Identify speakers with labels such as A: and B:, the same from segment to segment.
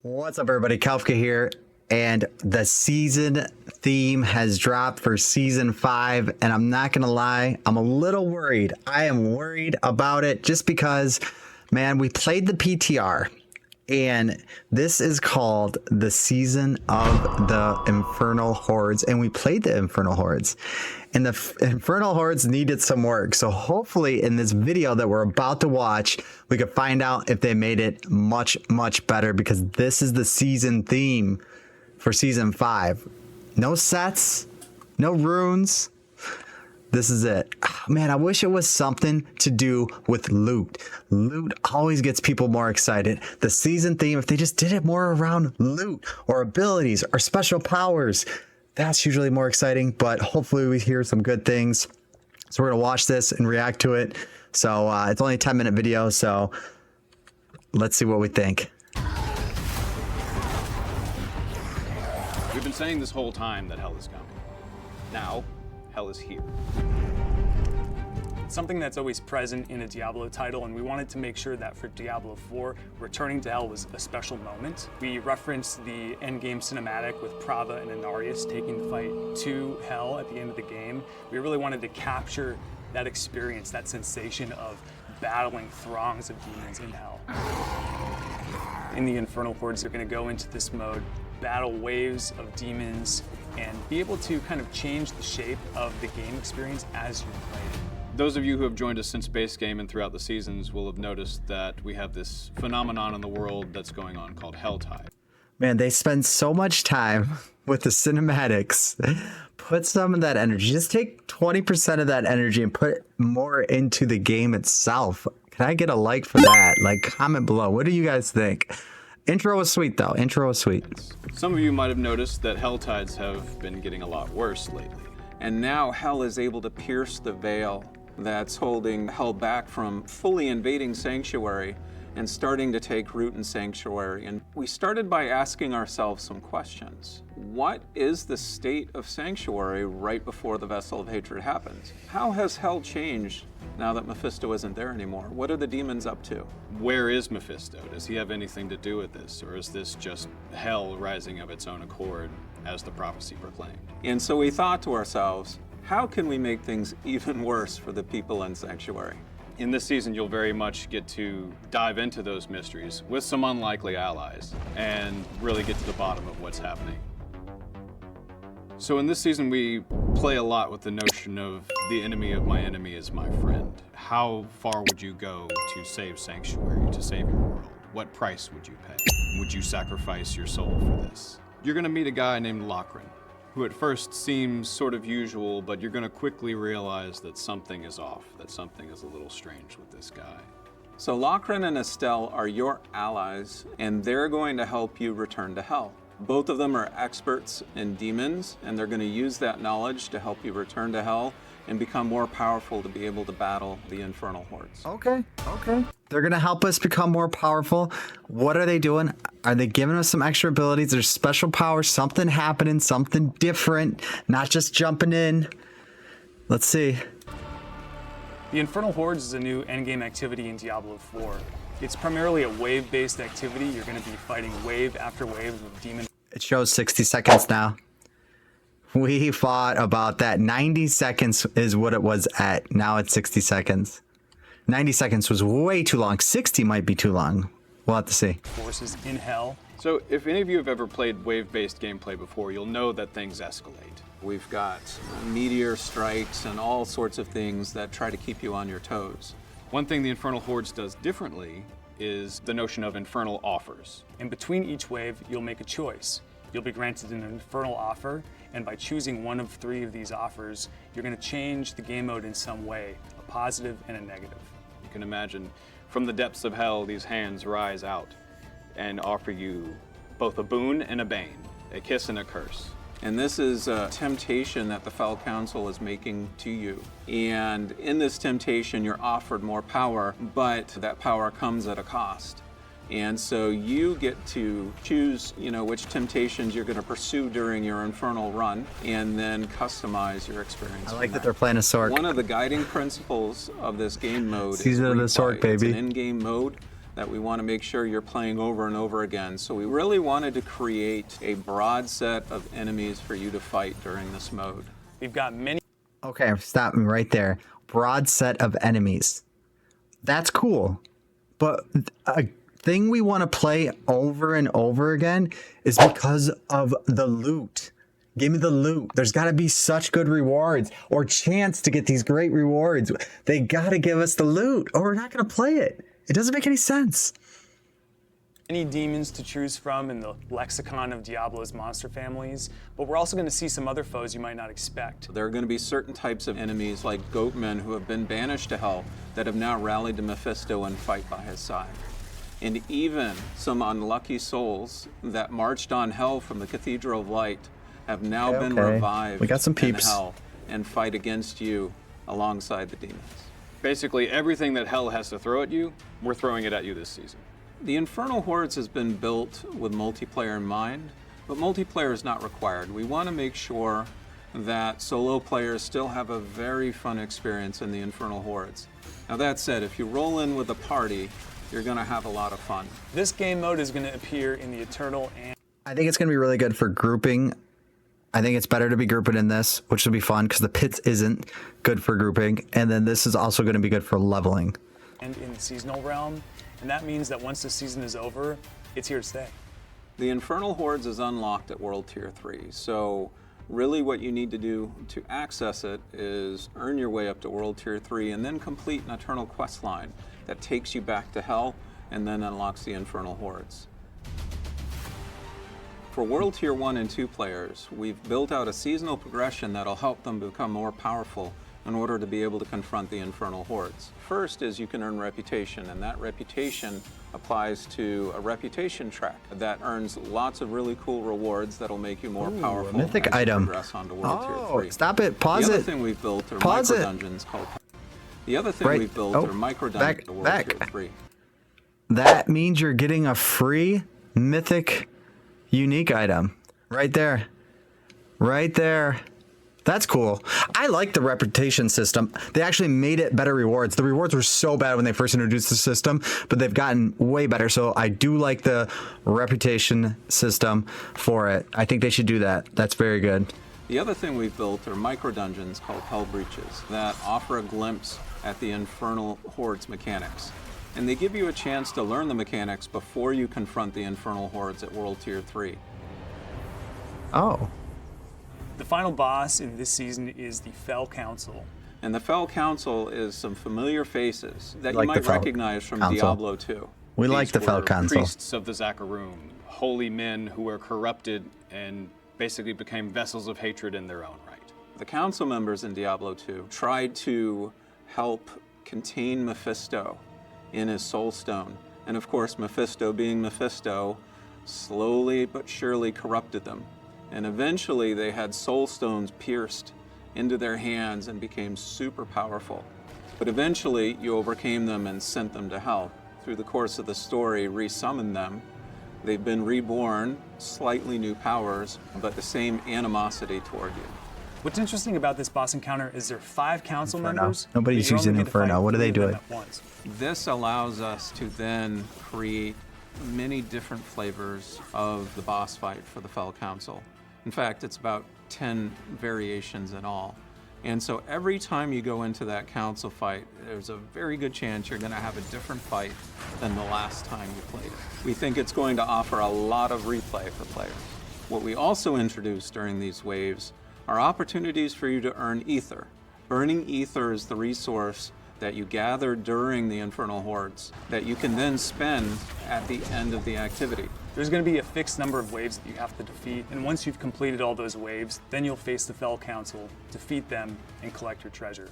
A: What's up, everybody? Kafka here, and the season theme has dropped for season 5, and I'm not gonna lie, I'm a little worried. I am worried about it just because, man, we played the PTR, and this is called the season of the Infernal Hordes, and we played the Infernal Hordes, and the Infernal Hordes needed some work. So hopefully in this video that we're about to watch, we could find out if they made it much better, because this is the season theme for season 5. No sets, no runes. This is it. Oh, man, I wish it was something to do with loot. Loot always gets people more excited. The season theme, if they just did it more around loot or abilities or special powers, that's usually more exciting, but hopefully we hear some good things. So we're gonna watch this and react to it. So it's only a 10-minute video, so let's see what we think.
B: We've been saying this whole time that hell is coming. Now, hell is here.
C: It's something that's always present in a Diablo title, and we wanted to make sure that for Diablo 4, returning to hell was a special moment. We referenced the endgame cinematic with Prava and Inarius taking the fight to hell at the end of the game. We really wanted to capture that experience, that sensation of battling throngs of demons in hell. In the Infernal Hordes, you're going to go into this mode, battle waves of demons, and be able to kind of change the shape of the game experience as you play it.
B: Those of you who have joined us since base game and throughout the seasons will have noticed that we have this phenomenon in the world that's going on called Helltide.
A: Man, they spend so much time with the cinematics. Put some of that energy. Just take 20% of that energy and put more into the game itself. Can I get a like for that? Like, comment below. What do you guys think? Intro was sweet, though. Intro was sweet.
B: Some of you might have noticed that Helltides have been getting a lot worse lately.
D: And now hell is able to pierce the veil that's holding hell back from fully invading Sanctuary and starting to take root in Sanctuary. And we started by asking ourselves some questions. What is the state of Sanctuary right before the Vessel of Hatred happens? How has hell changed now that Mephisto isn't there anymore? What are the demons up to?
B: Where is Mephisto? Does he have anything to do with this? Or is this just hell rising of its own accord as the prophecy proclaimed?
D: And so we thought to ourselves, how can we make things even worse for the people in Sanctuary?
B: In this season, you'll very much get to dive into those mysteries with some unlikely allies and really get to the bottom of what's happening. So in this season, we play a lot with the notion of the enemy of my enemy is my friend. How far would you go to save Sanctuary, to save your world? What price would you pay? Would you sacrifice your soul for this? You're gonna meet a guy named Lochran, who at first seems sort of usual, but you're gonna quickly realize that something is off, that something is a little strange with this guy.
D: So Lochran and Estelle are your allies, and they're going to help you return to hell. Both of them are experts in demons, and they're going to use that knowledge to help you return to hell and become more powerful to be able to battle the Infernal Hordes.
A: Okay. They're going to help us become more powerful. What are they doing? Are they giving us some extra abilities? There's special powers, something happening, something different, not just jumping in. Let's see.
C: The Infernal Hordes is a new endgame activity in Diablo 4. It's primarily a wave-based activity. You're going to be fighting wave after wave of demons.
A: It shows 60 seconds now. We fought about that. 90 seconds is what it was at. Now it's 60 seconds. 90 seconds was way too long. 60 might be too long. We'll have to see.
C: Forces in hell.
B: So if any of you have ever played wave-based gameplay before, you'll know that things escalate.
D: We've got meteor strikes and all sorts of things that try to keep you on your toes.
B: One thing the Infernal Hordes does differently is the notion of infernal offers.
C: In between each wave, you'll make a choice. You'll be granted an infernal offer, and by choosing one of 3 of these offers, you're going to change the game mode in some way, a positive and a negative.
B: You can imagine from the depths of hell, these hands rise out and offer you both a boon and a bane, a kiss and a curse.
D: And this is a temptation that the Fell Council is making to you. And in this temptation, you're offered more power, but that power comes at a cost. And so you get to choose, which temptations you're going to pursue during your infernal run, and then customize your experience.
A: I like that they're playing a Sork.
D: One of the guiding principles of this game mode
A: Season of the Sork, baby.
D: It's an in-game mode that we want to make sure you're playing over and over again. So we really wanted to create a broad set of enemies for you to fight during this mode.
C: We've got many.
A: Okay, stop me right there. Broad set of enemies. That's cool. But a thing we want to play over and over again is because of the loot. Give me the loot. There's got to be such good rewards or chance to get these great rewards. They got to give us the loot or we're not going to play it. It doesn't make any sense.
C: Many demons to choose from in the lexicon of Diablo's monster families, but we're also going to see some other foes you might not expect.
D: There are going to be certain types of enemies like goatmen who have been banished to hell that have now rallied to Mephisto and fight by his side. And even some unlucky souls that marched on hell from the Cathedral of Light have now been revived
A: we got some
D: in
A: peeps.
D: hell and fight against you alongside the demons.
B: Basically, everything that hell has to throw at you, we're throwing it at you this season.
D: The Infernal Hordes has been built with multiplayer in mind, but multiplayer is not required. We want to make sure that solo players still have a very fun experience in the Infernal Hordes. Now that said, if you roll in with a party, you're going to have a lot of fun.
C: This game mode is going to appear in the Eternal and
A: I think it's going to be really good for grouping. I think it's better to be grouping in this, which will be fun because the pits isn't good for grouping. And then this is also going to be good for leveling.
C: in the seasonal realm, and that means that once the season is over, it's here to stay.
D: The Infernal Hordes is unlocked at World Tier 3, so really what you need to do to access it is earn your way up to World Tier 3 and then complete an Eternal quest line that takes you back to Hell and then unlocks the Infernal Hordes. For World Tier 1 and 2 players, we've built out a seasonal progression that'll help them become more powerful in order to be able to confront the Infernal Hordes. First is you can earn reputation, and that reputation applies to a reputation track that earns lots of really cool rewards that'll make you more powerful
A: mythic
D: as you
A: item.
D: progress onto World Tier 3.
A: Stop it. Pause
D: The
A: it.
D: other thing we've built are
A: Pause
D: micro
A: it.
D: dungeons called. The other thing we've built are micro dungeons to World Tier 3.
A: That means you're getting a free mythic unique item right there. Right there. That's cool. I like the reputation system. They actually made it better rewards. The rewards were so bad when they first introduced the system, but they've gotten way better. So I do like the reputation system for it. I think they should do that. That's very good.
D: The other thing we've built are micro dungeons called Hell Breaches that offer a glimpse at the Infernal Hordes mechanics. And they give you a chance to learn the mechanics before you confront the Infernal Hordes at World Tier 3.
A: Oh.
C: The final boss in this season is the Fell Council.
D: And the Fell Council is some familiar faces that you
A: Like the
D: might
A: Fell
D: recognize from
A: Council.
D: Diablo 2.
A: We like
B: These
A: the Fell
B: were
A: Council.
B: priests of the Zakarum, holy men who were corrupted and basically became vessels of hatred in their own right.
D: The council members in Diablo 2 tried to help contain Mephisto in his soul stone. And of course, Mephisto being Mephisto, slowly but surely corrupted them. And eventually they had soul stones pierced into their hands and became super powerful. But eventually you overcame them and sent them to hell. Through the course of the story, resummoned them. They've been reborn, slightly new powers, but the same animosity toward you.
C: What's interesting about this boss encounter is there are 5 council
A: Inferno.
C: members.
A: Nobody's
C: but you
A: using
C: only get to
A: Inferno.
C: fight
A: What do they
C: 3 of
A: do
C: them
A: it?
C: at once.
D: This allows us to then create many different flavors of the boss fight for the Fell Council. In fact, it's about 10 variations in all. And so every time you go into that council fight, there's a very good chance you're going to have a different fight than the last time you played it. We think it's going to offer a lot of replay for players. What we also introduced during these waves are opportunities for you to earn ether. Earning ether is the resource that you gather during the Infernal Hordes that you can then spend at the end of the activity.
C: There's going to be a fixed number of waves that you have to defeat, and once you've completed all those waves, then you'll face the Fell Council, defeat them, and collect your treasure.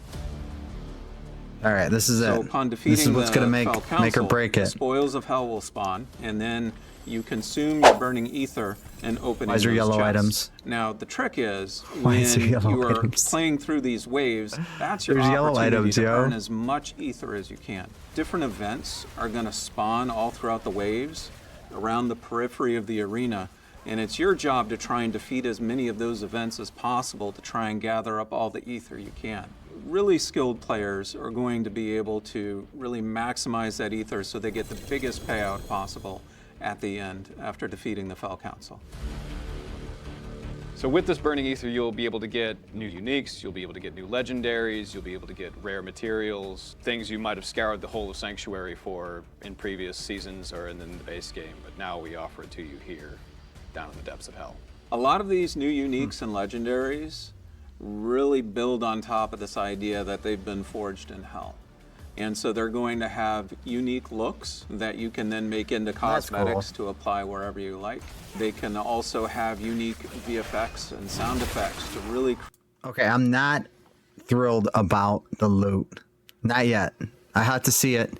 A: All right, this is
D: So
A: it.
D: upon defeating
A: This is what's
D: the
A: going to
D: Fell
A: make
D: Council,
A: or break
D: the
A: it.
D: spoils of hell will spawn, and then you consume your burning ether and open
A: Why is there
D: those
A: yellow
D: chests.
A: items?
D: Now the trick is
A: Why
D: when
A: is there yellow
D: you are
A: items?
D: playing through these waves, that's your
A: There's yellow
D: opportunity
A: items,
D: to
A: yo.
D: earn as much ether as you can. Different events are going to spawn all throughout the waves, around the periphery of the arena, and it's your job to try and defeat as many of those events as possible to try and gather up all the ether you can. really skilled players are going to be able to really maximize that ether so they get the biggest payout possible at the end after defeating the Fell Council.
B: So with this burning ether, you'll be able to get new uniques, you'll be able to get new legendaries, you'll be able to get rare materials, things you might have scoured the whole of Sanctuary for in previous seasons or in the base game, but now we offer it to you here, down in the depths of hell.
D: A lot of these new uniques and legendaries really build on top of this idea that they've been forged in hell. And so they're going to have unique looks that you can then make into cosmetics to apply wherever you like. They can also have unique VFX and sound effects to really...
A: Okay, I'm not thrilled about the loot. Not yet. I have to see it.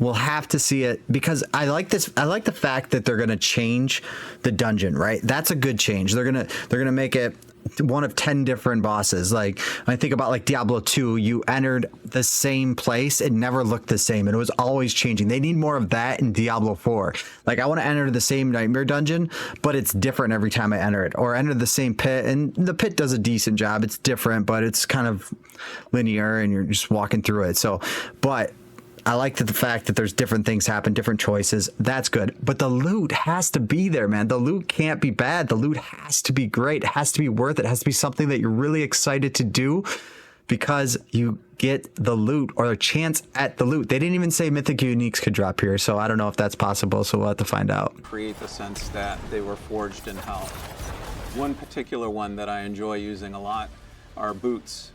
A: We'll have to see it because I like this. I like the fact that they're gonna change the dungeon, right? That's a good change. They're gonna make it one of 10 different bosses. Like when I think about like Diablo 2, you entered the same place, it never looked the same, and it was always changing. They need more of that in Diablo 4. Like I want to enter the same nightmare dungeon, but it's different every time I enter it, or enter the same pit, and the pit does a decent job. It's different, but it's kind of linear and you're just walking through it. So, but I like the fact that there's different things happen, different choices. That's good. But the loot has to be there, man. The loot can't be bad. The loot has to be great. It has to be worth it. It has to be something that you're really excited to do because you get the loot or a chance at the loot. They didn't even say mythic uniques could drop here, so I don't know if that's possible, so we'll have to find out.
D: Create the sense that they were forged in hell. One particular one that I enjoy using a lot are boots.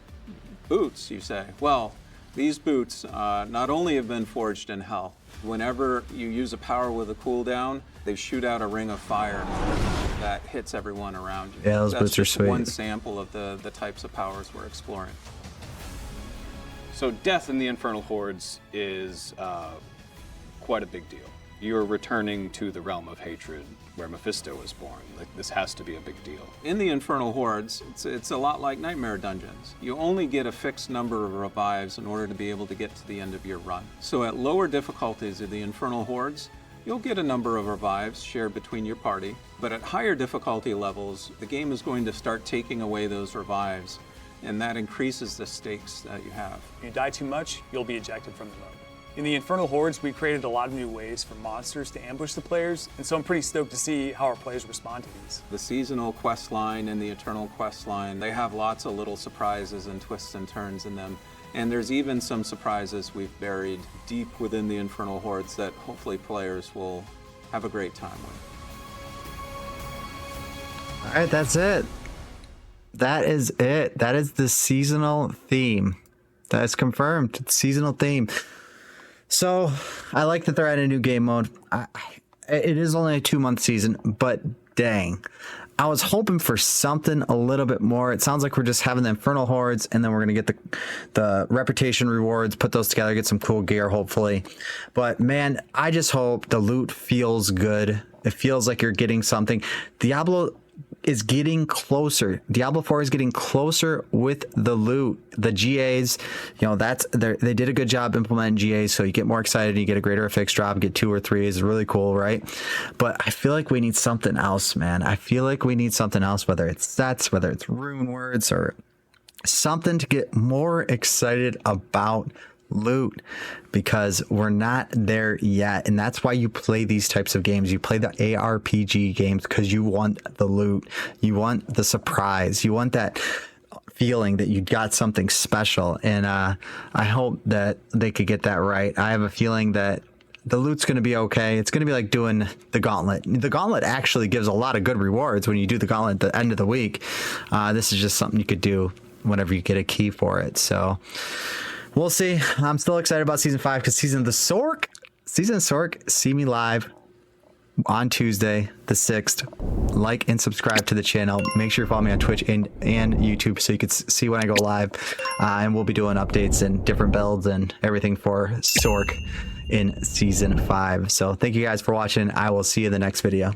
D: Boots, you say? Well, these boots not only have been forged in hell, whenever you use a power with a cooldown, they shoot out a ring of fire that hits everyone around you.
A: Yeah, those boots are sweet.
D: That's one sample of the types of powers we're exploring.
B: So death in the Infernal Hordes is quite a big deal. You're returning to the realm of hatred where Mephisto was born. Like, this has to be a big deal.
D: In the Infernal Hordes, it's a lot like Nightmare Dungeons. You only get a fixed number of revives in order to be able to get to the end of your run. So at lower difficulties of the Infernal Hordes, you'll get a number of revives shared between your party, but at higher difficulty levels, the game is going to start taking away those revives, and that increases the stakes that you have.
C: If you die too much, you'll be ejected from the mode. In the Infernal Hordes, we created a lot of new ways for monsters to ambush the players, and so I'm pretty stoked to see how our players respond to these.
D: The seasonal quest line and the eternal quest line, they have lots of little surprises and twists and turns in them. And there's even some surprises we've buried deep within the Infernal Hordes that hopefully players will have a great time with.
A: All right, that's it. That is it. That is the seasonal theme. That is confirmed. It's seasonal theme. So I like that they're adding a new game mode. It is only a 2-month season, but dang, I was hoping for something a little bit more. It sounds like we're just having the Infernal Hordes, and then we're going to get the reputation rewards, put those together, get some cool gear, hopefully. But man, I just hope the loot feels good. It feels like you're getting something. Diablo is getting closer. Diablo 4 is getting closer with the loot. The GAs, you know, they did a good job implementing GAs, so you get more excited, you get a greater fix drop, get 2 or 3 is really cool, right? But I feel like we need something else, man. I feel like we need something else, whether it's sets, whether it's rune words, or something to get more excited about loot, because we're not there yet. And that's why you play these types of games. You play the ARPG games because you want the loot, you want the surprise, you want that feeling that you got something special. And I hope that they could get that right. I have a feeling that the loot's going to be okay. It's going to be like doing the gauntlet. The gauntlet actually gives a lot of good rewards when you do the gauntlet at the end of the week. This is just something you could do whenever you get a key for it. So we'll see. I'm still excited about season 5 because season of Sork, see me live on Tuesday, the 6th. Like and subscribe to the channel. Make sure you follow me on Twitch and YouTube so you can see when I go live. And we'll be doing updates and different builds and everything for Sork in season 5. So thank you guys for watching. I will see you in the next video.